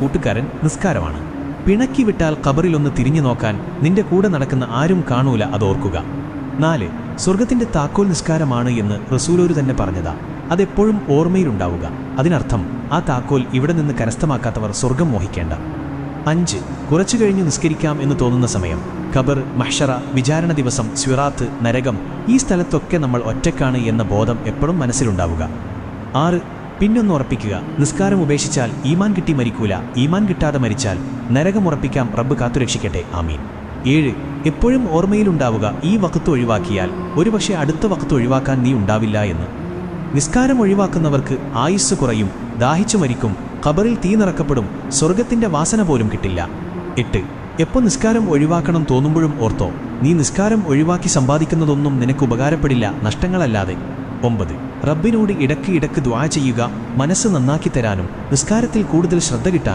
കൂട്ടുകാരൻ നിസ്കാരമാണ്. പിണക്കി വിട്ടാൽ ഖബറിലൊന്ന് തിരിഞ്ഞു നോക്കാൻ നിന്റെ കൂടെ നടക്കുന്ന ആരും കാണൂല, അതോർക്കുക. 4. സ്വർഗത്തിന്റെ താക്കോൽ നിസ്കാരമാണ് എന്ന് റസൂലോരു തന്നെ പറഞ്ഞതാ. അതെപ്പോഴും ഓർമ്മയിലുണ്ടാവുക. അതിനർത്ഥം ആ താക്കോൽ ഇവിടെ നിന്ന് കരസ്ഥമാക്കാത്തവർ സ്വർഗം മോഹിക്കേണ്ട. 5. കുറച്ചു കഴിഞ്ഞു നിസ്കരിക്കാം എന്ന് തോന്നുന്ന സമയം. ഖബർ, മഹ്ശറ, വിചാരണ ദിവസം, സ്വിറാത്ത്, നരകം, ഈ സ്ഥലത്തൊക്കെ നമ്മൾ ഒറ്റക്കാണ് എന്ന ബോധം എപ്പോഴും മനസ്സിലുണ്ടാവുക. 6. പിന്നൊന്ന് ഉറപ്പിക്കുക, നിസ്കാരം ഉപേക്ഷിച്ചാൽ ഈമാൻ കിട്ടി മരിക്കൂല, ഈമാൻ കിട്ടാതെ മരിച്ചാൽ നരകമുറപ്പിക്കാം, റബ്ബ് കാത്തുരക്ഷിക്കട്ടെ, ആമീൻ. 7. എപ്പോഴും ഓർമ്മയിലുണ്ടാവുക, ഈ വഖത്ത് ഒഴിവാക്കിയാൽ ഒരുപക്ഷെ അടുത്ത വഖത്ത് ഒഴിവാക്കാൻ നീ ഉണ്ടാവില്ല എന്ന്. നിസ്കാരം ഒഴിവാക്കുന്നവർക്ക് ആയുസ് കുറയും, ദാഹിച്ചു മരിക്കും, ഖബറിൽ തീ നിറക്കപ്പെടും, സ്വർഗത്തിന്റെ വാസന പോലും കിട്ടില്ല. 8. എപ്പോൾ നിസ്കാരം ഒഴിവാക്കണം തോന്നുമ്പോഴും ഓർത്തോ, നീ നിസ്കാരം ഒഴിവാക്കി സമ്പാദിക്കുന്നതൊന്നും നിനക്ക് ഉപകാരപ്പെടില്ല, നഷ്ടങ്ങളല്ലാതെ. 9. റബ്ബിനോട് ഇടയ്ക്ക് ദുആ ചെയ്യുക, മനസ്സ് നന്നാക്കി തരാനും നിസ്കാരത്തിൽ കൂടുതൽ ശ്രദ്ധ കിട്ടാനും.